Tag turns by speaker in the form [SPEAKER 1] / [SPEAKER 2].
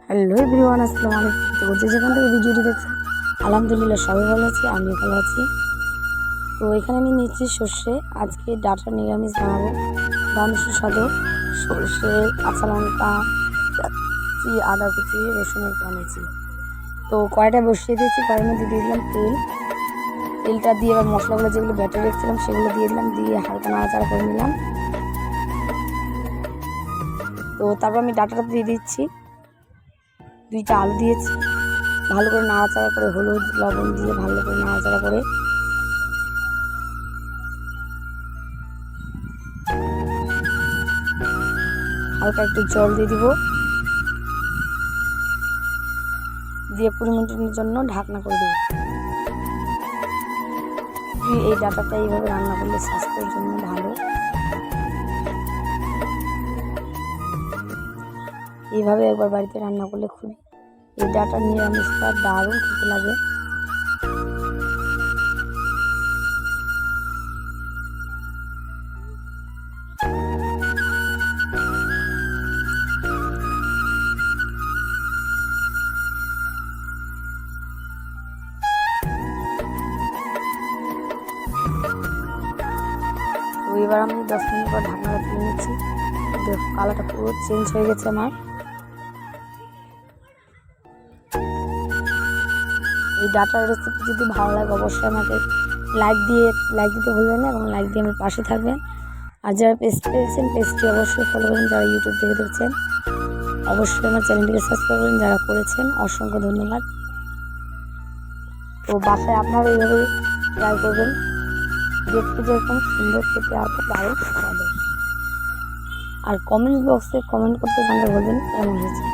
[SPEAKER 1] Hello everyone, আসসালামু আলাইকুম। তো যে যেখান থেকে ভিডিওটি দেখছেন আলহামদুলিল্লাহ সবাই ভালো আছি, আমিও ভালো আছি। তো এখানে আমি নিচ্ছি সর্ষে। আজকে ডাটা নিরামিষ বানাবো। বানানো সুস্বাদু সর্ষে, কাঁচা লঙ্কা, আদা কুচি, রসুনের বানিয়েছি। তো কড়াইটা বসিয়ে দিয়েছি, কড়াইয়ের মধ্যে দিয়ে দিলাম তেলটা দিয়ে এবার মশলাগুলো যেগুলো বেটে রেখেছিলাম সেগুলো দিয়ে দিলাম, দিয়ে হালকা নাড়াচাড়া করে নিলাম। তো তারপর আমি ডাটাটা দিয়ে দিচ্ছি, 2টা আলু দিয়েছি, ভালো করে নাড়াচাড়া করে হলুদ লবণ দিয়ে ভালো করে নাড়াচাড়া করে হালকা একটু জল দিয়ে দিব, দিয়ে 20 মিনিটের জন্য ঢাকনা করে দেবো। এই ডাটাটা এইভাবে রান্না করলে স্বাস্থ্যের জন্য ভালো। এইভাবে একবার বাড়িতে রান্না করলে খুবই, এই ডাটা নিরামিষটা দারুণ খেতে লাগে। তো এবার আমি 10 মিনিট পর ঢাকনাটা তুলে নিচ্ছি। দেখো কালারটা পুরো চেঞ্জ হয়ে গেছে আমার। এই ডাটার রেসিপি যদি ভালো লাগে অবশ্যই আমাকে লাইক দিতে ভুলবেন না, এবং লাইক দিয়ে আমার পাশে থাকবেন। আর যারা পেজটি পেয়েছেন পেজটি অবশ্যই ফলো করবেন, যারা ইউটিউব থেকে দেখছেন অবশ্যই আমার চ্যানেলটিকে সাবস্ক্রাইব করবেন, যারা করেছেন অসংখ্য ধন্যবাদ। তো বাসায় আপনারা এইভাবে ট্রাই করবেন, দেখতে যেরকম সুন্দর খেতে আর দারুণ স্বাদের। আর কমেন্ট বক্সে কমেন্ট করতে জানতে বলবেন কেমন হয়েছে।